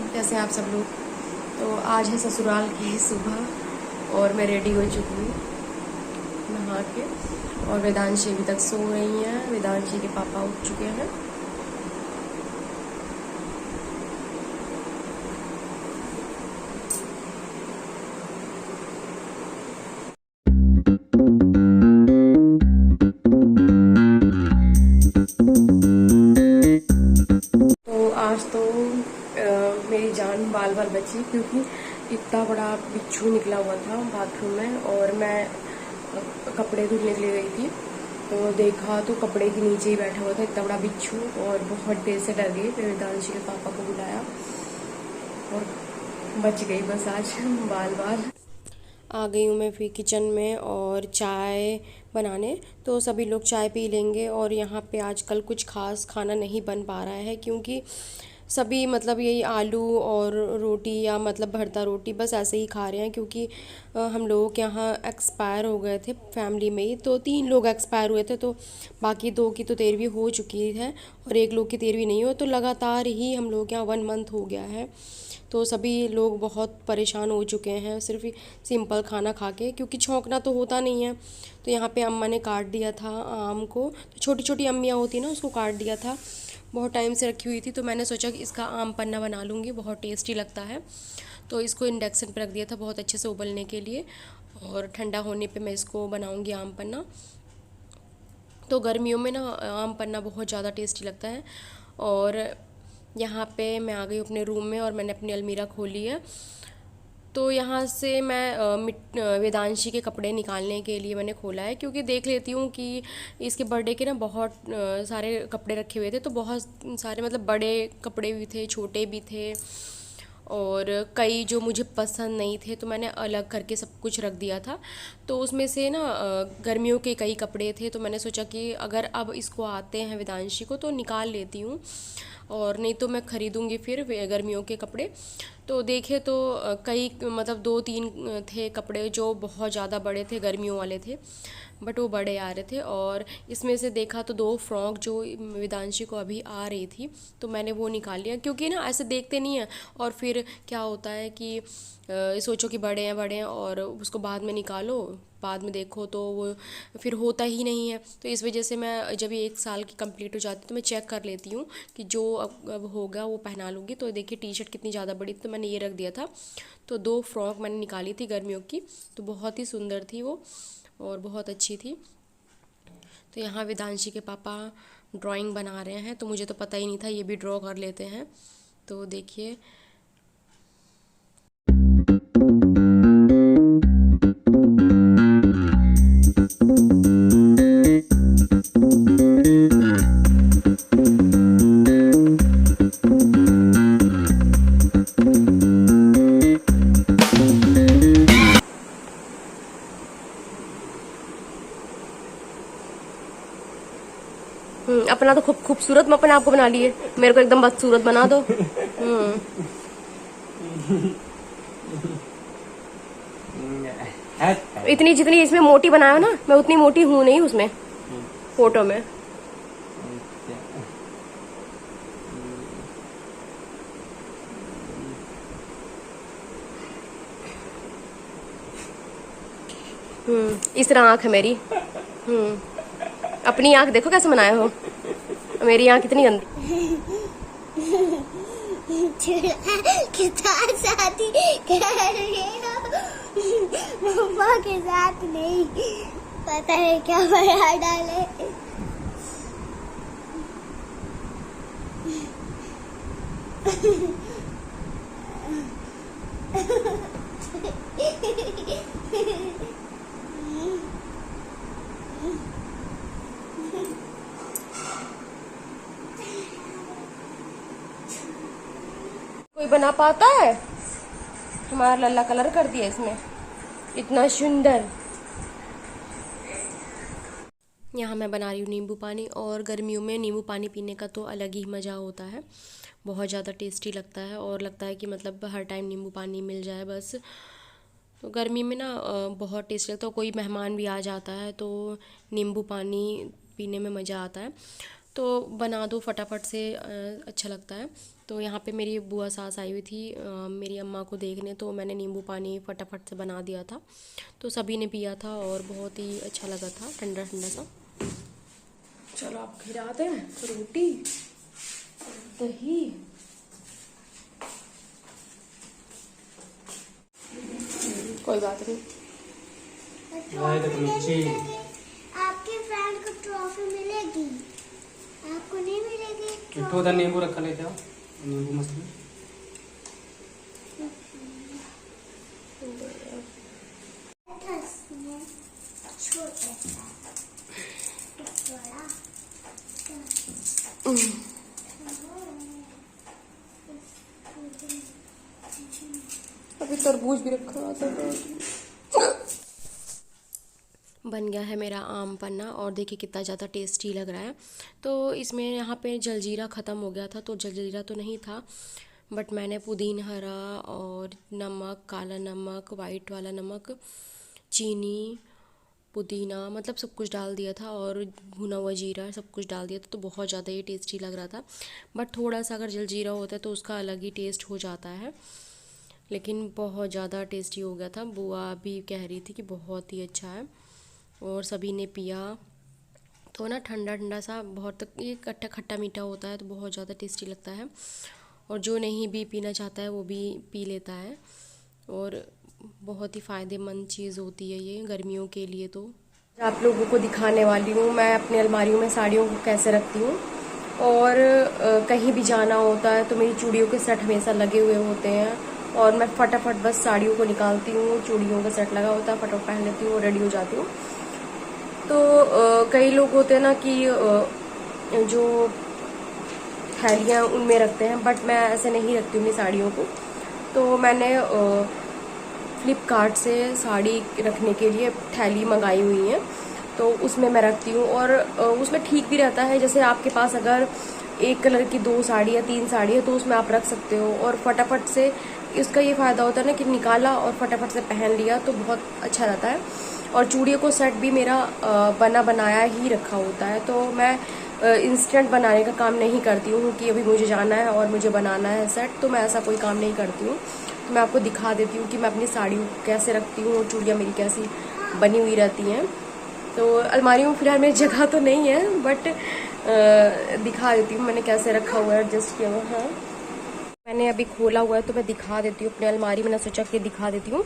कैसे हैं आप सब लोग। तो आज है ससुराल की सुबह और मैं रेडी हो चुकी हूँ नहा के। और वेदांशी अभी तक सो रही हैं, वेदांशी के पापा उठ चुके हैं। तो आज तो मेरी जान बाल बाल बची, क्योंकि इतना बड़ा बिच्छू निकला हुआ था बाथरूम में और मैं कपड़े धुलने के लिए गई थी तो देखा तो कपड़े के नीचे ही बैठा हुआ था इतना बड़ा बिच्छू। और बहुत देर से डर गई, फिर वेदांशी के पापा को बुलाया और बच गई बस आज बाल बाल। आ गई हूँ मैं फिर किचन में और चाय बनाने। तो सभी लोग चाय पी लेंगे और यहाँ पे आजकल कुछ खास खाना नहीं बन पा रहा है, क्योंकि सभी मतलब यही आलू और रोटी या मतलब भरता रोटी बस ऐसे ही खा रहे हैं। क्योंकि हम लोगों के यहाँ एक्सपायर हो गए थे फैमिली में ही, तो 3 लोग एक्सपायर हुए थे, तो बाकी 2 की तो 13वीं हो चुकी है और 1 लोग की 13वीं नहीं हो। तो लगातार ही हम लोग के यहाँ 1 मंथ हो गया है। तो सभी लोग बहुत परेशान हो चुके हैं सिर्फ सिंपल खाना खा के, क्योंकि छौंकना तो होता नहीं है। तो यहाँ पे अम्मा ने काट दिया था आम को, तो छोटी छोटी अम्मियाँ होती ना, उसको काट दिया था। बहुत टाइम से रखी हुई थी तो मैंने सोचा कि इसका आम पन्ना बना लूँगी, बहुत टेस्टी लगता है। तो इसको इंडक्शन पर रख दिया था बहुत अच्छे से उबलने के लिए, और ठंडा होने पे मैं इसको बनाऊँगी आम पन्ना। तो गर्मियों में ना आम पन्ना बहुत ज़्यादा टेस्टी लगता है। और यहाँ पे मैं आ गई अपने रूम में और मैंने अपनी अलमीरा खोली है। तो यहाँ से मैं वेदांशी के कपड़े निकालने के लिए मैंने खोला है, क्योंकि देख लेती हूँ कि इसके बर्थडे के ना बहुत सारे कपड़े रखे हुए थे। तो बहुत सारे मतलब बड़े कपड़े भी थे, छोटे भी थे, और कई जो मुझे पसंद नहीं थे तो मैंने अलग करके सब कुछ रख दिया था। तो उसमें से ना गर्मियों के कई कपड़े थे, तो मैंने सोचा कि अगर अब इसको आते हैं वेदांशी को तो निकाल लेती हूँ, और नहीं तो मैं ख़रीदूँगी फिर गर्मियों के कपड़े। तो देखे तो कई मतलब 2-3 थे कपड़े जो बहुत ज़्यादा बड़े थे, गर्मियों वाले थे, बट वो बड़े आ रहे थे। और इसमें से देखा तो 2 फ्रॉक जो वेदांशी को अभी आ रही थी तो मैंने वो निकाल लिया, क्योंकि ना ऐसे देखते नहीं हैं और फिर क्या होता है कि सोचो कि बड़े हैं और उसको बाद में निकालो, बाद में देखो तो वो फिर होता ही नहीं है। तो इस वजह से मैं जब ये 1 साल की कंप्लीट हो जाती तो मैं चेक कर लेती हूँ कि जो अब होगा वो पहना लूँगी। तो देखिए टी शर्ट कितनी ज़्यादा बड़ी थी तो मैंने ये रख दिया था। तो 2 फ्रॉक मैंने निकाली थी गर्मियों की, तो बहुत ही सुंदर थी वो और बहुत अच्छी थी। तो यहाँ वेदांशी के पापा ड्राइंग बना रहे हैं, तो मुझे तो पता ही नहीं था ये भी ड्रॉ कर लेते हैं। तो देखिए अपना तो खूब खूबसूरत अपने आप को बना लिए, मेरे को एकदम बदसूरत बना दो। इतनी जितनी इसमें मोटी बनाया ना, मैं उतनी मोटी हूँ नहीं उसमें फोटो में। इस तरह आंख है मेरी। अपनी आंख देखो कैसे बनाया हो, मेरी आंख कितनी गंदी। के साथ शादी कर रहे हो, मम्मा के साथ नहीं, पता है क्या बना डाले। कोई बना पाता है? हमारा लल्ला कलर कर दिया इसमें, इतना सुंदर। यहाँ मैं बना रही हूँ नींबू पानी, और गर्मियों में नींबू पानी पीने का तो अलग ही मज़ा होता है, बहुत ज़्यादा टेस्टी लगता है और लगता है कि मतलब हर टाइम नींबू पानी मिल जाए बस। तो गर्मी में ना बहुत टेस्टी लगता है। कोई मेहमान भी आ जाता है तो नींबू पानी पीने में मज़ा आता है। तो बना दो फटाफट से, अच्छा लगता है। तो यहाँ पे मेरी बुआ सास आई हुई थी मेरी अम्मा को देखने, तो मैंने नींबू पानी फटाफट से बना दिया था, तो सभी ने पिया था और बहुत ही अच्छा लगा था, ठंडा ठंडा सा। चलो आप खिलाते हैं रोटी दही। कोई बात नहीं। आपके फ्रेंड को ट्रॉफी मिलेगी, आपको नहीं मिलेगी। उधर नींबू रखा लेते हो, नींबू मछली। अभी तरबूज भी रखा था। बन गया है मेरा आम पन्ना और देखिए कितना ज़्यादा टेस्टी लग रहा है। तो इसमें यहाँ पे जलजीरा ख़त्म हो गया था, तो जलजीरा तो नहीं था, बट मैंने पुदीना हरा और नमक, काला नमक, वाइट वाला नमक, चीनी, पुदीना, मतलब सब कुछ डाल दिया था और भुना हुआ जीरा सब कुछ डाल दिया था, तो बहुत ज़्यादा ये टेस्टी लग रहा था। बट थोड़ा सा अगर जलजीरा होता है तो उसका अलग ही टेस्ट हो जाता है, लेकिन बहुत ज़्यादा टेस्टी हो गया था। बुआ भी कह रही थी कि बहुत ही अच्छा है और सभी ने पिया। तो ना ठंडा ठंडा सा बहुत, ये खट्टा खट्टा मीठा होता है तो बहुत ज़्यादा टेस्टी लगता है, और जो नहीं भी पीना चाहता है वो भी पी लेता है, और बहुत ही फ़ायदेमंद चीज़ होती है ये गर्मियों के लिए। तो आप लोगों को दिखाने वाली हूँ मैं अपनी अलमारियों में साड़ियों को कैसे रखती हूँ, और कहीं भी जाना होता है तो मेरी चूड़ियों के सेट हमेशा लगे हुए होते हैं, और मैं फटाफट बस साड़ियों को निकालती हूँ, चूड़ियों का सेट लगा होता है, फटाफट पहन लेती हूँ और रेडी हो जाती हूँ। तो कई लोग होते हैं ना कि जो थैलियाँ उनमें रखते हैं, बट मैं ऐसे नहीं रखती हूँ अपनी साड़ियों को। तो मैंने फ्लिपकार्ट से साड़ी रखने के लिए थैली मंगाई हुई है, तो उसमें मैं रखती हूँ, और उसमें ठीक भी रहता है। जैसे आपके पास अगर एक कलर की 2 साड़ी या 3 साड़ी है तो उसमें आप रख सकते हो, और फटाफट से इसका ये फ़ायदा होता है ना कि निकाला और फटाफट से पहन लिया तो बहुत अच्छा रहता है। और चूड़ियों को सेट भी मेरा बना बनाया ही रखा होता है, तो मैं इंस्टेंट बनाने का काम नहीं करती हूँ कि अभी मुझे जाना है और मुझे बनाना है सेट, तो मैं ऐसा कोई काम नहीं करती हूँ। तो मैं आपको दिखा देती हूँ कि मैं अपनी साड़ियों को कैसे रखती हूँ और चूड़ियाँ मेरी कैसी बनी हुई रहती हैं। तो अलमारी में फिलहाल मेरी जगह तो नहीं है, बट दिखा देती हूँ मैंने कैसे रखा हुआ है, एडजस्ट किया हुआ है। मैंने अभी खोला हुआ है तो मैं दिखा देती हूँ अपनी अलमारी, मैंने सोचा कि दिखा देती हूँ।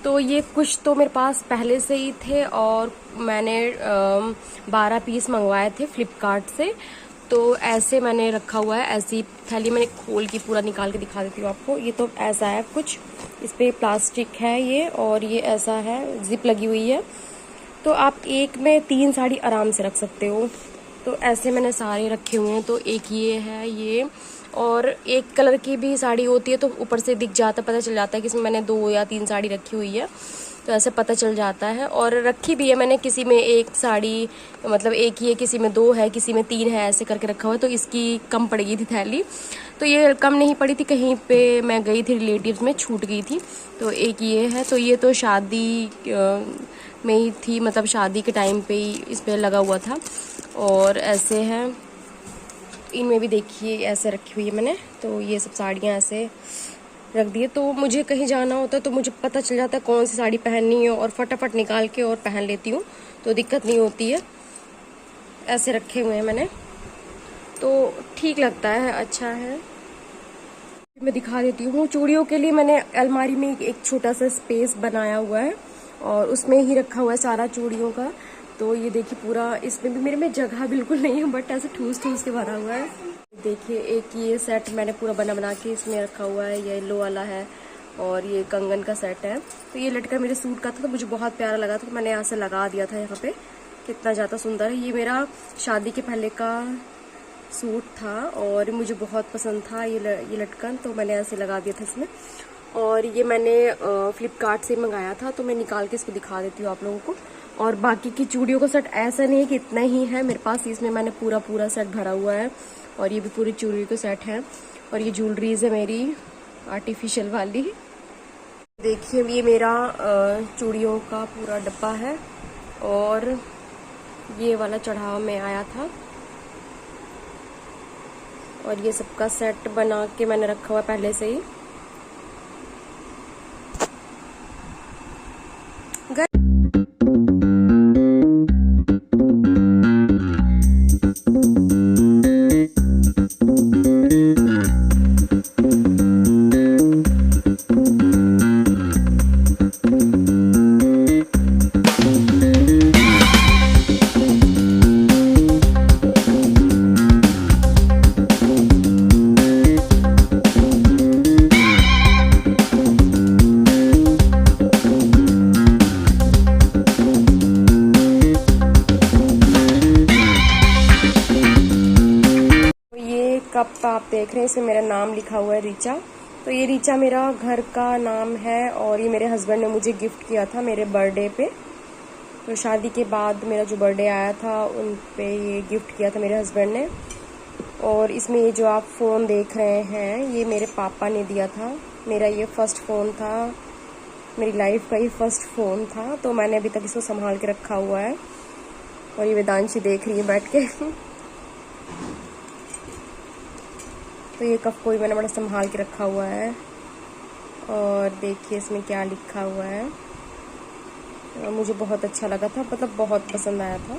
तो ये कुछ तो मेरे पास पहले से ही थे, और मैंने 12 पीस मंगवाए थे फ्लिपकार्ट से, तो ऐसे मैंने रखा हुआ है। ऐसी थैली मैंने खोल के पूरा निकाल के दिखा देती हूँ आपको। ये तो ऐसा है कुछ, इस पर प्लास्टिक है ये, और ये ऐसा है, जिप लगी हुई है, तो आप एक में 3 साड़ी आराम से रख सकते हो। तो ऐसे मैंने सारे रखे हुए हैं। तो एक ये है ये, और एक कलर की भी साड़ी होती है तो ऊपर से दिख जाता, पता चल जाता है कि इसमें मैंने 2 या 3 साड़ी रखी हुई है, तो ऐसे पता चल जाता है। और रखी भी है मैंने, किसी में 1 साड़ी मतलब 1 ही है, किसी में 2 है, किसी में 3 है, ऐसे करके रखा हुआ है। तो इसकी कम पड़ गई थी थैली, तो ये कम नहीं पड़ी थी, कहीं पे मैं गई थी रिलेटिव्स में, छूट गई थी। तो एक ये है, तो ये तो शादी में ही थी, मतलब शादी के टाइम पे ही इस पर लगा हुआ था। और ऐसे हैं, इनमें भी देखिए ऐसे रखी हुई है मैंने, तो ये सब साड़ियाँ ऐसे रख दिए। तो मुझे कहीं जाना होता है तो मुझे पता चल जाता है कौन सी साड़ी पहननी है, और फटाफट निकाल के और पहन लेती हूँ, तो दिक्कत नहीं होती है। ऐसे रखे हुए हैं मैंने, तो ठीक लगता है, अच्छा है। मैं दिखा देती हूँ। चूड़ियों के लिए मैंने अलमारी में एक छोटा सा स्पेस बनाया हुआ है, और उसमें ही रखा हुआ है सारा चूड़ियों का। तो ये देखिए पूरा, इसमें भी मेरे में जगह बिल्कुल नहीं है, बट ऐसे ठूस ठूस के भरा हुआ है। देखिए एक ये सेट मैंने पूरा बना के इसमें रखा हुआ है, ये येलो वाला है, और ये कंगन का सेट है। तो ये लटका मेरे सूट का था, तो मुझे बहुत प्यारा लगा था, तो मैंने यहाँ से लगा दिया था। यहाँ पे कितना ज़्यादा सुंदर है। ये मेरा शादी के पहले का सूट था और मुझे बहुत पसंद था ये लटकन, तो मैंने ऐसे लगा दिया था इसमें। और ये मैंने फ्लिपकार्ट से मंगाया था, तो मैं निकाल के इसको दिखा देती हूँ आप लोगों को। और बाकी की चूड़ियों का सेट ऐसा नहीं है कि इतना ही है मेरे पास, इसमें मैंने पूरा सेट भरा हुआ है, और ये भी पूरी चूड़ियों का सेट है। और ये ज्वेलरीज है मेरी आर्टिफिशियल वाली। देखिए ये मेरा चूड़ियों का पूरा डब्बा है, और ये वाला चढ़ावा में आया था। और ये सबका सेट बना के मैंने रखा हुआ पहले से ही। कप आप देख रहे हैं, इसमें मेरा नाम लिखा हुआ है रीचा। तो ये रीचा मेरा घर का नाम है और ये मेरे हस्बैंड ने मुझे गिफ्ट किया था मेरे बर्थडे पे। तो शादी के बाद मेरा जो बर्थडे आया था उन पे ये गिफ्ट किया था मेरे हस्बैंड ने। और इसमें ये जो आप फ़ोन देख रहे हैं ये मेरे पापा ने दिया था। मेरा ये फर्स्ट फ़ोन था, मेरी लाइफ का ये फर्स्ट फ़ोन था। तो मैंने अभी तक इसको संभाल के रखा हुआ है। और ये वेदांशी देख रही है बैठ के। तो ये कप को भी मैंने बड़ा संभाल के रखा हुआ है। और देखिए इसमें क्या लिखा हुआ है। मुझे बहुत अच्छा लगा था, मतलब बहुत पसंद आया था।